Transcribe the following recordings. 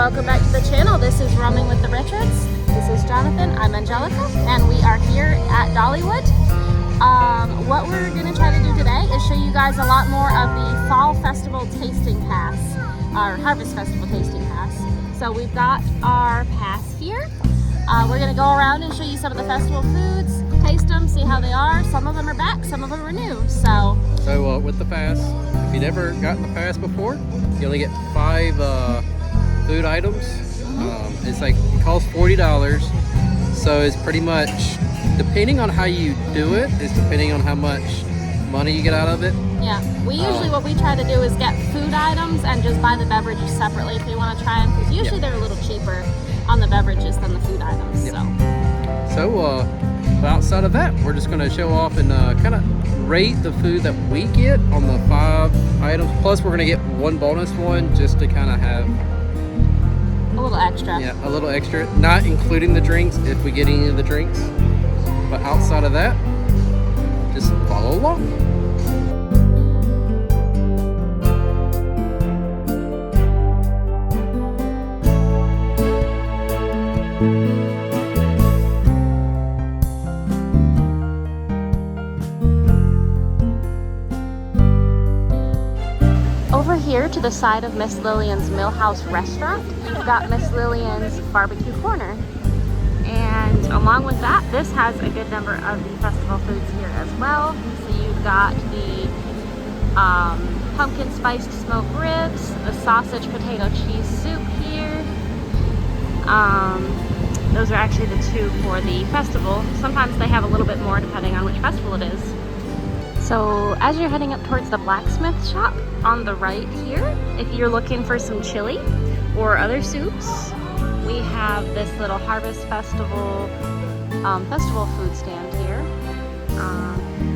welcome back to the channel. This is Roaming with the Richards. This is Jonathan, I'm Angelica, and we are here at Dollywood. What we're going to try to do today is show you guys a lot more of the Fall Festival Tasting Pass, our Harvest Festival Tasting Pass. So we've got our pass here. We're going to go around and show you some of the festival foods, taste them, see how they are. Some of them are back, some of them are new. So with the pass, if you never gotten the pass before, you only get 5 food items. It costs $40. So it's pretty much, depending on how you do it, is depending on how much money you get out of it. Yeah, we usually what we try to do is get food items and just buy the beverages separately if you want to try them, because usually they're a little cheaper on the beverages than the food items. So outside of that, we're just going to show off and kind of rate the food that we get on the 5 items. Plus, we're going to get one bonus one just to kind of have a little extra. Yeah, a little extra, not including the drinks if we get any of the drinks. But outside of that, just follow along. Over here to the side of Miss Lillian's Millhouse restaurant, we've got Miss Lillian's Barbecue Corner. And along with that, this has a good number of the festival foods here as well. So you've got the pumpkin spiced smoked ribs, the sausage potato cheese soup here. Those are actually the 2 for the festival. Sometimes they have a little bit more depending on which festival it is. So as you're heading up towards the blacksmith shop on the right here, if you're looking for some chili or other soups, we have this little Harvest Festival festival food stand here.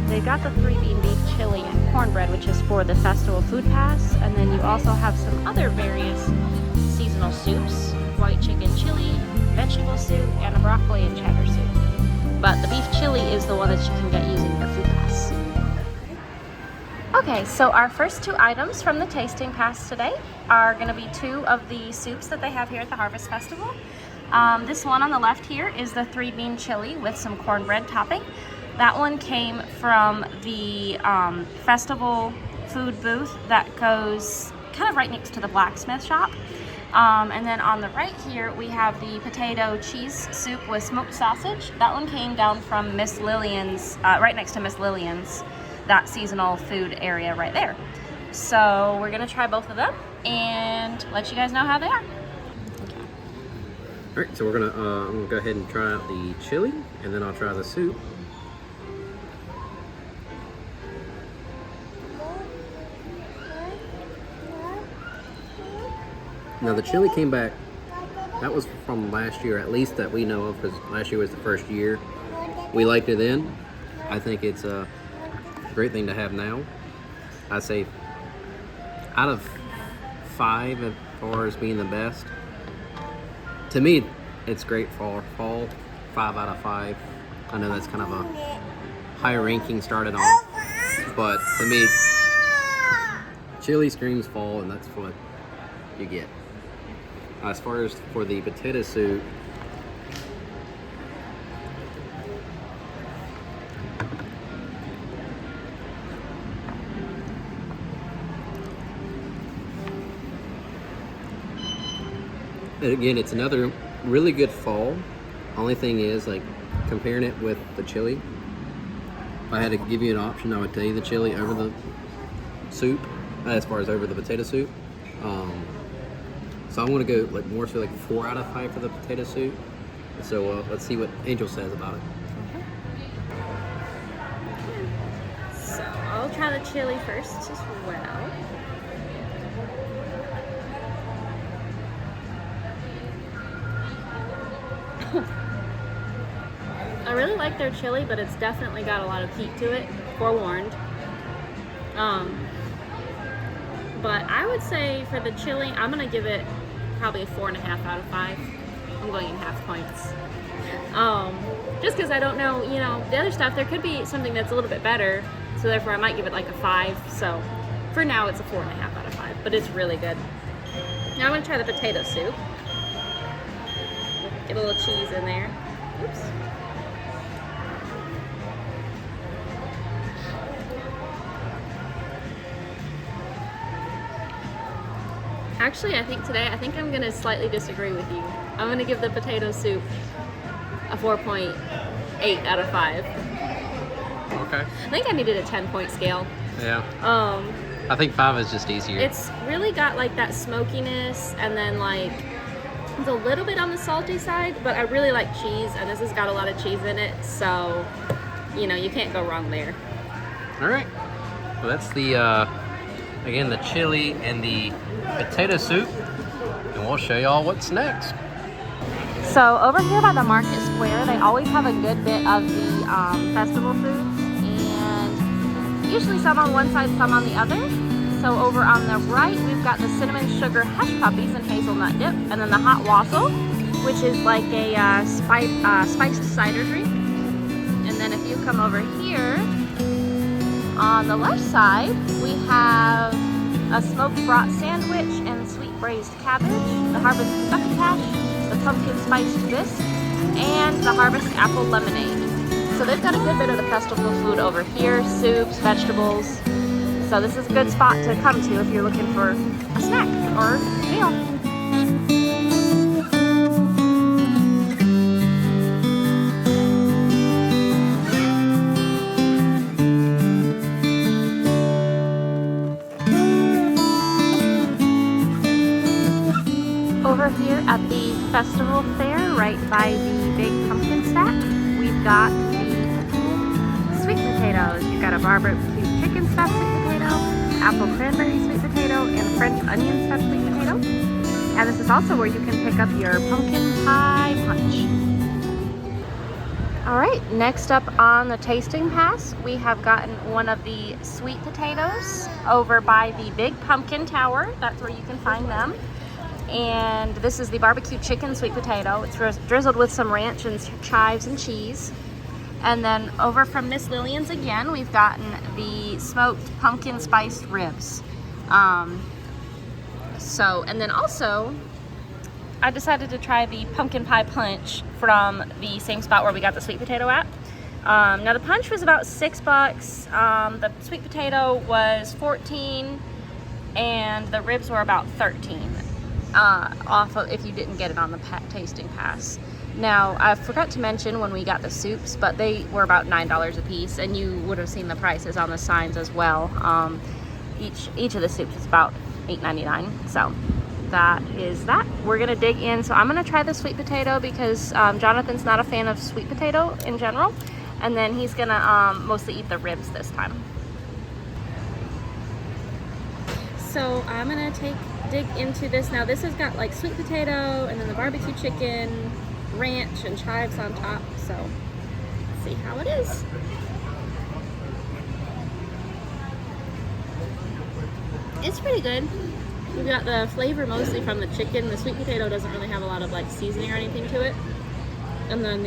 They've got the 3-bean beef chili and cornbread, which is for the festival food pass, and then you also have some other various seasonal soups: white chicken chili, vegetable soup, and a broccoli and cheddar soup. But the beef chili is the one that you can get using your food pass. Okay, so our first 2 items from the tasting pass today are going to be 2 of the soups that they have here at the Harvest Festival. This one on the left here is the 3-bean chili with some cornbread topping. That one came from the festival food booth that goes kind of right next to the blacksmith shop. And then on the right here, we have the potato cheese soup with smoked sausage. That one came down from Miss Lillian's, right next to Miss Lillian's, that seasonal food area right there. So we're gonna try both of them and let you guys know how they are. Okay. All right, so we're gonna I'm gonna go ahead and try out the chili, and then I'll try the soup. Now the chili came back. That was from last year, at least that we know of, because last year was the first year. We liked it then. I think it's a great thing to have now. I say out of 5 as far as being the best. To me, it's great for fall. 5 out of 5. I know that's kind of a high ranking started off, but to me, chili screams fall, and that's what you get. As far as for the potato soup, again, it's another really good fall. Only thing is, like, comparing it with the chili, if I had to give you an option, I would tell you the chili over the soup, as far as over the potato soup. So I'm gonna go more so 4 out of 5 for the potato soup. So let's see what Angel says about it. So I'll try the chili first as well. I really like their chili, but it's definitely got a lot of heat to it, forewarned. But I would say for the chili, I'm gonna give it probably a 4.5 out of 5. I'm going in half points. Just because I don't know, the other stuff, there could be something that's a little bit better, so therefore I might give it a 5. So for now, it's a 4.5 out of 5, but it's really good. Now I'm gonna try the potato soup. Get a little cheese in there. Oops. Actually, I think I'm gonna slightly disagree with you. I'm gonna give the potato soup a 4.8 out of 5. Okay. I think I needed a 10-point scale. Yeah. I think 5 is just easier. It's really got like that smokiness, and then like it's a little bit on the salty side, but I really like cheese, and this has got a lot of cheese in it, so you know, you can't go wrong there. All right. Well, that's the again, the chili and the potato soup, and we'll show y'all what's next. So over here by the market square, they always have a good bit of the festival foods, and usually some on one side, some on the other. So over on the right, we've got the cinnamon sugar hush puppies and hazelnut dip, and then the hot wassail, which is like a spiced cider drink. And then if you come over here, on the left side, we have a smoked brat sandwich and sweet braised cabbage, the harvest succotash, the pumpkin spiced bisque, and the harvest apple lemonade. So they've got a good bit of the festival food over here, soups, vegetables. So this is a good spot to come to if you're looking for a snack or meal. Over here at the festival fair, right by the big pumpkin stack, we've got the sweet potatoes. You've got a barbecue chicken stuffed sweet potato, apple cranberry sweet potato, and French onion stuffed sweet potato. And this is also where you can pick up your pumpkin pie punch. All right, next up on the tasting pass, we have gotten one of the sweet potatoes over by the big pumpkin tower. That's where you can find them. And this is the barbecue chicken sweet potato. It's drizzled with some ranch and chives and cheese. And then over from Miss Lillian's again, we've gotten the smoked pumpkin spiced ribs. And then also, I decided to try the pumpkin pie punch from the same spot where we got the sweet potato at. Now the punch was about $6. The sweet potato was $14, and the ribs were about $13. Off of if you didn't get it on the tasting pass. Now, I forgot to mention when we got the soups, but they were about $9 a piece, and you would have seen the prices on the signs as well. Each of the soups is about $8.99. So that is that. We're gonna dig in. So I'm gonna try the sweet potato because Jonathan's not a fan of sweet potato in general, and then he's gonna mostly eat the ribs this time. So I'm gonna dig into this. Now this has got like sweet potato and then the barbecue chicken, ranch and chives on top. So let's see how it is. It's pretty good. We've got the flavor mostly from the chicken. The sweet potato doesn't really have a lot of like seasoning or anything to it. And then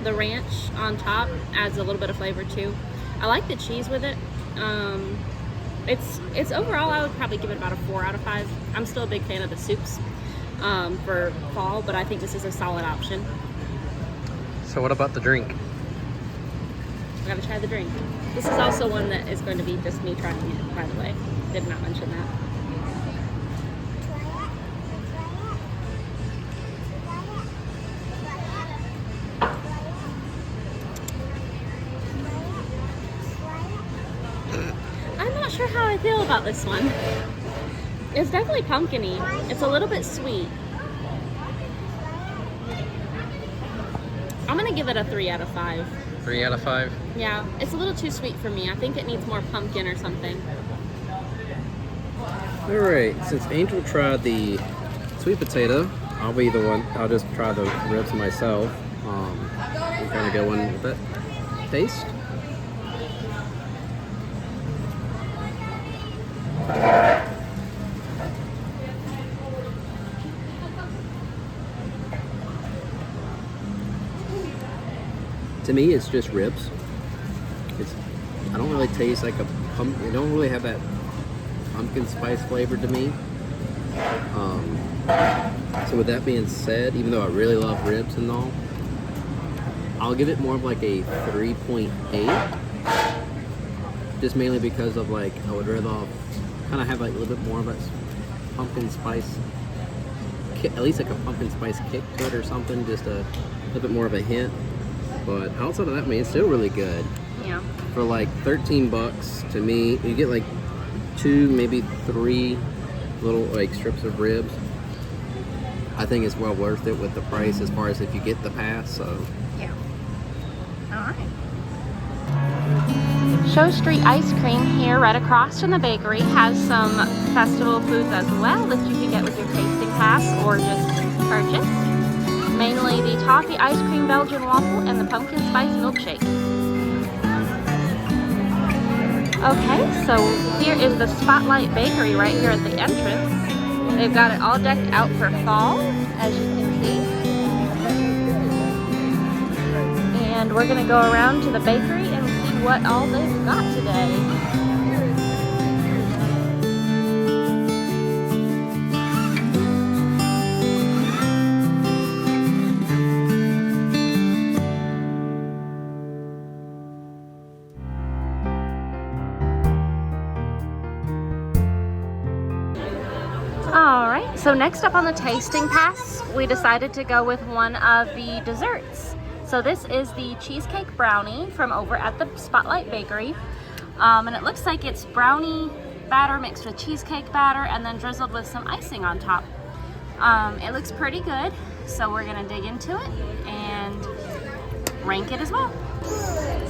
the ranch on top adds a little bit of flavor too. I like the cheese with it. It's overall, I would probably give it about a 4 out of 5. I'm still a big fan of the soups for fall, but I think this is a solid option. So what about the drink? I gotta try the drink. This is also one that is going to be just me trying it, by the way. Did not mention that. I'm not sure how I feel about this one. It's definitely pumpkin-y. It's a little bit sweet. I'm gonna give it a 3 out of 5. 3 out of 5? Yeah, it's a little too sweet for me. I think it needs more pumpkin or something. Alright, since Angel tried the sweet potato, I'll be the one, I'll just try the ribs myself. I'm kind of going with that taste. To me, it's just ribs. I don't really taste like a pumpkin. It don't really have that pumpkin spice flavor to me. So with that being said, even though I really love ribs and all, I'll give it more of like a 3.8. Just mainly because of like, I would rather kind of have like a little bit more of a pumpkin spice, at least like a pumpkin spice kick to it or something, just a little bit more of a hint. But outside of that, man, it's still really good. Yeah. For like 13 bucks, to me, you get like 2, maybe 3 little like strips of ribs. I think it's well worth it with the price as far as if you get the pass, so. Yeah. All right. Show Street Ice Cream here right across from the bakery has some festival foods as well that you can get with your tasting pass or just purchase. Mainly the toffee ice cream Belgian waffle and the pumpkin spice milkshake. Okay, so here is the Spotlight Bakery right here at the entrance. They've got it all decked out for fall, as you can see. And we're gonna go around to the bakery and see what all they've got today. Alright, so next up on the tasting pass, we decided to go with one of the desserts. So this is the cheesecake brownie from over at the Spotlight Bakery. And it looks like it's brownie batter mixed with cheesecake batter and then drizzled with some icing on top. It looks pretty good, so we're gonna dig into it and rank it as well.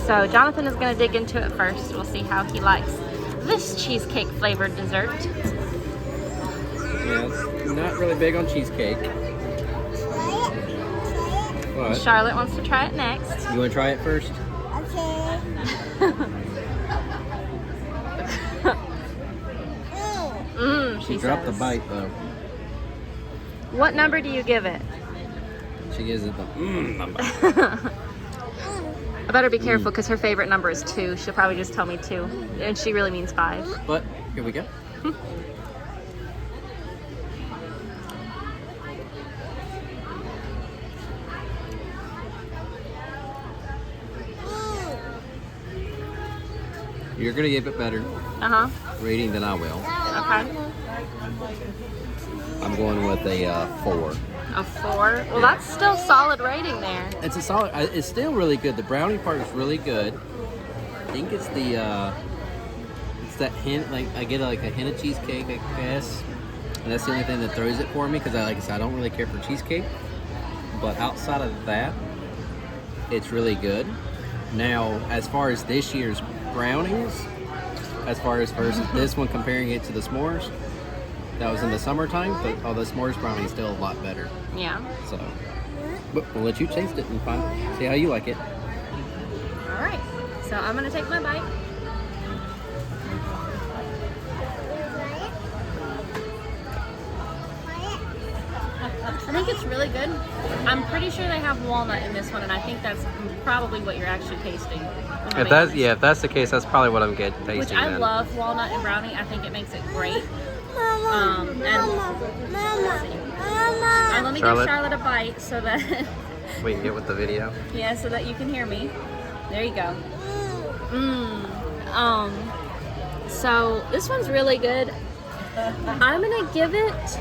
So Jonathan is gonna dig into it first. We'll see how he likes this cheesecake flavored dessert. Yeah, not really big on cheesecake. What? Charlotte wants to try it next. You want to try it first? Okay. She dropped the bite though. What number do you give it? She gives it the number. I better be careful because her favorite number is 2. She'll probably just tell me 2. And she really means 5. But here we go. You're gonna give it better rating than I will. Okay. I'm going with a 4. A 4? Well, that's still solid rating there. It's a solid. It's still really good. The brownie part is really good. I think it's the it's that hint. Like I get like a hint of cheesecake, I guess, and that's the only thing that throws it for me because like I said, I don't really care for cheesecake. But outside of that, it's really good. Now, as far as this year's brownies, as far as versus this one, comparing it to the s'mores that was in the summertime, but the s'mores brownie is still a lot better. Yeah. So, but we'll let you taste it and see how you like it. All right. So I'm gonna take my bite. I think it's really good. I'm pretty sure they have walnut in this one, and I think that's probably what you're actually tasting. If that's the case, that's probably what I'm tasting. Which I love walnut and brownie. I think it makes it great. And let me give Charlotte a bite so that we can get with the video. Yeah, so that you can hear me. There you go. So this one's really good. I'm gonna give it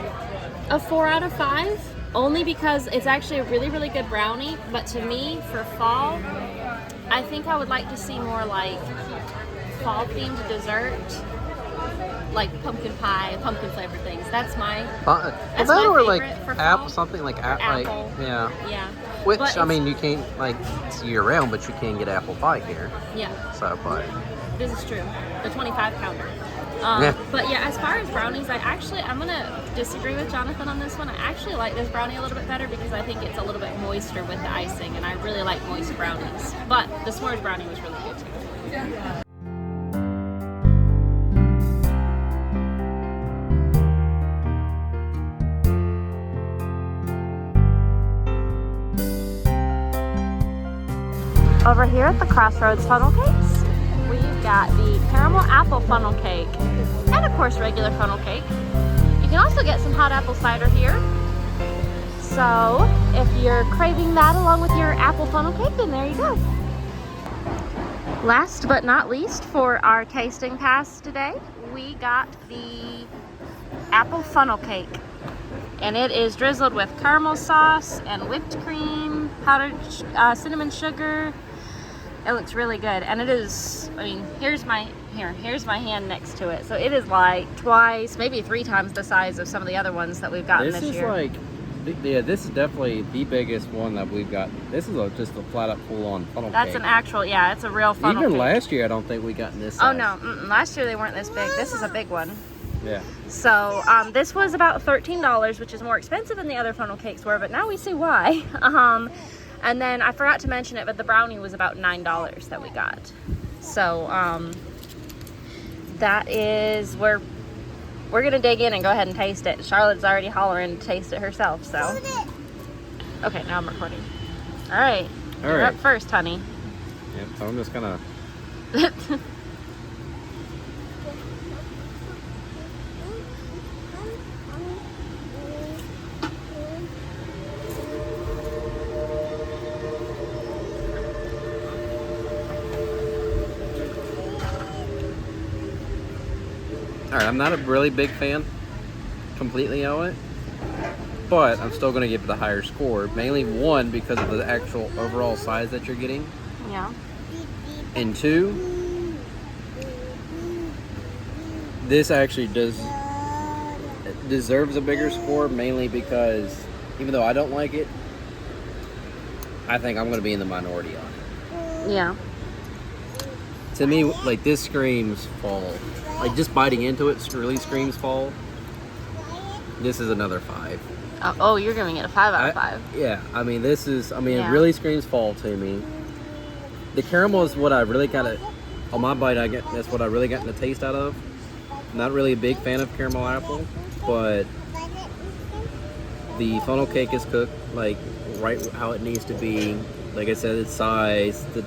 a 4 out of 5, only because it's actually a really, really good brownie. But to me, for fall, I think I would like to see more like fall-themed dessert, like pumpkin pie, pumpkin flavored things. That's my that's my or favorite like for apple, fall. something like apple. Apple. Like, yeah. Yeah. Which But I mean, you can't like it's year round, but you can get apple pie here. Yeah. So, but This is true. The 25 pounder. But yeah, as far as brownies, I'm gonna disagree with Jonathan on this one. I actually like this brownie a little bit better because I think it's a little bit moister with the icing, and I really like moist brownies. But the s'mores brownie was really good too. Over here at the Crossroads funnel cakes, we've got the caramel apple funnel cake and of course regular funnel cake. You can also get some hot apple cider here. So if you're craving that along with your apple funnel cake, then there you go. Last but not least, for our tasting pass today, we got the apple funnel cake. And it is drizzled with caramel sauce and whipped cream, powdered cinnamon sugar. It looks really good. And it is, I mean, here's my hand next to it. So it is like twice, maybe 3 times the size of some of the other ones that we've gotten this year. Yeah, this is definitely the biggest one that we've got. This is just a flat up full on funnel cake. That's an actual, yeah, it's a real funnel cake. Even last year, I don't think we got in this size. Oh no, last year they weren't this big. This is a big one. Yeah. So this was about $13, which is more expensive than the other funnel cakes were, but now we see why. And then I forgot to mention it, but the brownie was about $9 that we got. So that is where we're gonna dig in and go ahead and taste it. Charlotte's already hollering to taste it herself, so. Okay, now I'm recording. All right, you're up first, honey. Yep, so I'm just gonna. Alright, I'm not a really big fan completely of it, but I'm still going to give it a higher score. Mainly, 1, because of the actual overall size that you're getting. Yeah. And 2, this actually deserves a bigger score, mainly because even though I don't like it, I think I'm going to be in the minority on it. Yeah. To me, like, this screams fall. Like, just biting into it really screams fall. This is another 5. Oh, you're giving it a 5 out of 5. Yeah, I mean, it really screams fall to me. The caramel is what I really kind of, on my bite, that's what I really got the taste out of. Not really a big fan of caramel apple, but the funnel cake is cooked, like, right how it needs to be. Like I said, its size, the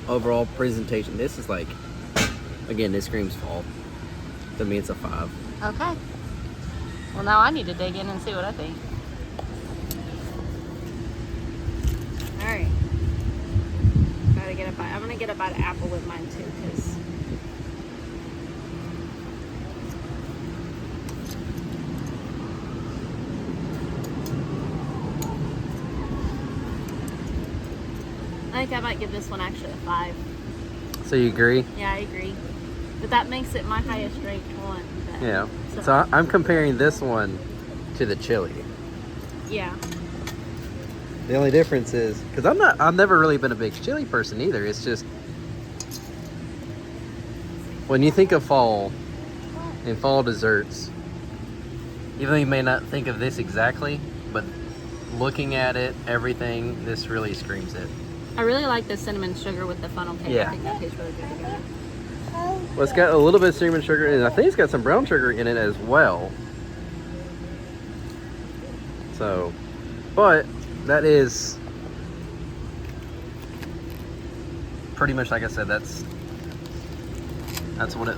overall presentation. This is like, again, this screams fall. To me, it's a 5. Okay. Well, now I need to dig in and see what I think. All right. Gotta get a bite. I'm gonna get a bite of apple with mine too, because I think I might give this one actually a 5. So you agree? Yeah, I agree. But that makes it my highest ranked one. Yeah. So I'm comparing this one to the chili. Yeah. The only difference is, because I've never really been a big chili person either. It's just, when you think of fall and fall desserts, even though you may not think of this exactly, but looking at it, everything, this really screams it. I really like the cinnamon sugar with the funnel cake. Yeah. I think that tastes really good together. Well, it's got a little bit of cinnamon sugar, and I think it's got some brown sugar in it as well. So, but that is pretty much, like I said, that's what it,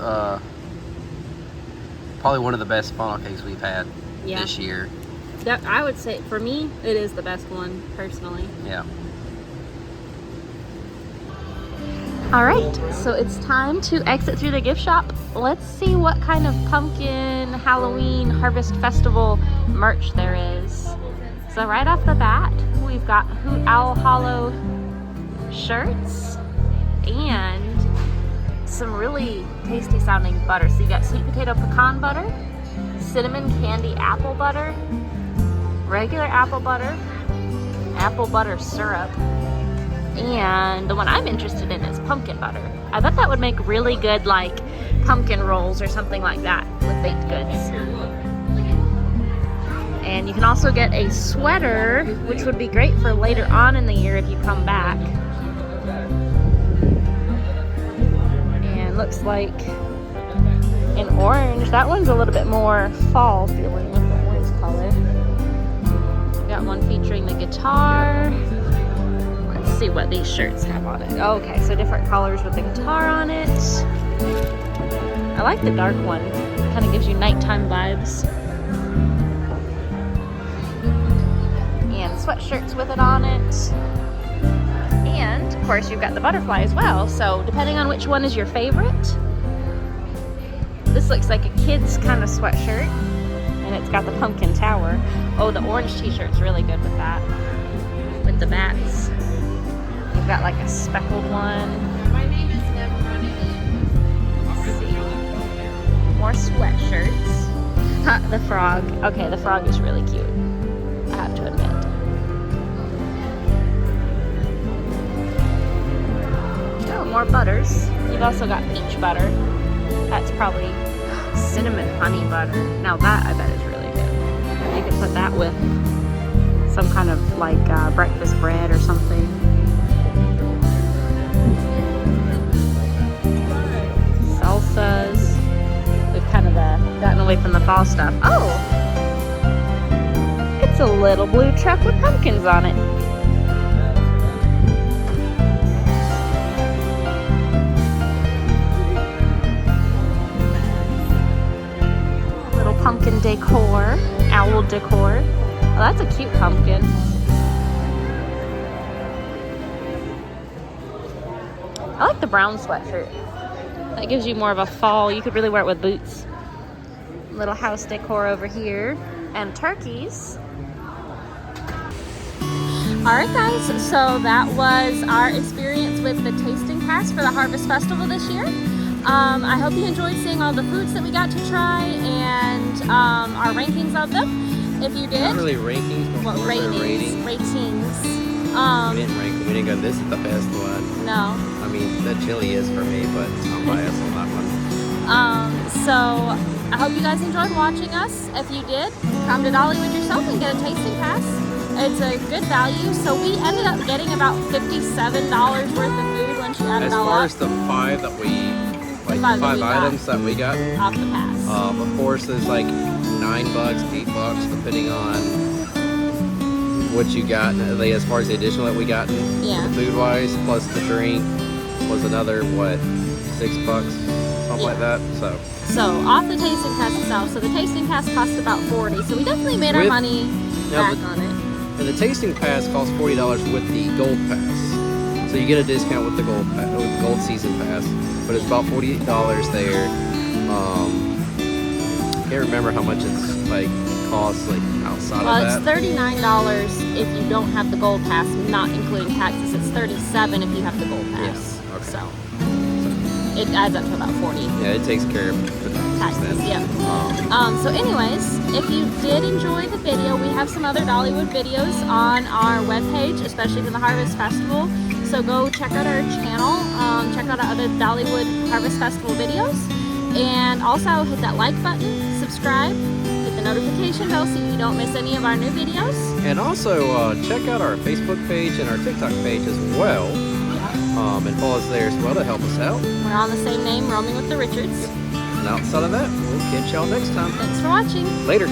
probably one of the best funnel cakes we've had this year. That, I would say, for me, it is the best one, personally. Yeah. All right, so it's time to exit through the gift shop. Let's see what kind of pumpkin Halloween Harvest Festival merch there is. So right off the bat, we've got Hoot Owl Hollow shirts and some really tasty sounding butter. So you got sweet potato pecan butter, cinnamon candy apple butter, regular apple butter syrup, and the one I'm interested in is pumpkin butter. I bet that would make really good, like, pumpkin rolls or something like that with baked goods. And you can also get a sweater, which would be great for later on in the year if you come back. And looks like an orange. That one's a little bit more fall feeling with the orange color. We got one featuring the guitar. Let's see what these shirts have on it. Okay, so different colors with the guitar on it. I like the dark one. It kind of gives you nighttime vibes. sweatshirts with it on it. And of course you've got the butterfly as well. So depending on which one is your favorite. This looks like a kid's kind of sweatshirt. And it's got the pumpkin tower. Oh, the orange t-shirt's really good with that. With the bats. You've got like a speckled one. My name is never running in. Let's see. More sweatshirts. The frog. Okay, the frog is really cute. I have to admit. Oh, more butters. You've also got peach butter. That's probably cinnamon honey butter. Now that I bet is really good. You could put that with some kind of like breakfast bread or something. Salsas. We've kind of gotten away from the fall stuff. Oh! It's a little blue truck with pumpkins on it. Little pumpkin decor, owl decor. Oh, that's a cute pumpkin. I like the brown sweatshirt. That gives you more of a fall. You could really wear it with boots. Little house decor over here. And turkeys. Alright guys, so that was our experience with the tasting pass for the Harvest Festival this year. I hope you enjoyed seeing all the foods that we got to try and our rankings of them. If you did. Not really rankings, but Well, more ratings. ratings. Ratings. We didn't rank them. We didn't go, this is the best one. No. I mean, the chili is for me, but I'm biased on that one. So I hope you guys enjoyed watching us. If you did, come to Dollywood yourself and get a tasting pass. It's a good value. So we ended up getting about $57 worth of food once you add it As all far up. as the five that we, like Five that five we got. items that we got, Off the pass. of course, there's like $9, $8, depending on what you got. As far as the additional that we got, Yeah. food wise, plus the drink was another what, $6, something like that. So off the tasting pass itself. So the tasting pass cost about $40. So we definitely made our With- money Now, back on it. and the tasting pass costs $40 with the gold pass. So you get a discount with the gold season pass, but it's about $48 there. Can't remember how much it's like costs like outside Well, of it's that. $39 if you don't have the gold pass, not including taxes. It's $37 if you have the gold pass. Yes, okay. So it adds up to about $40. Yeah, it takes care of the Taxes, then. yep. So anyways, if you did enjoy the video, we have some other Dollywood videos on our webpage, especially for the Harvest Festival. So go check out our channel, check out our other Dollywood Harvest Festival videos, and also hit that like button, subscribe, hit the notification bell so you don't miss any of our new videos. And also check out our Facebook page and our TikTok page as well. And follow us there as well to help us out. We're on the same name, Roaming with the Richards. And outside of that, we'll catch y'all next time. Thanks for watching. Later.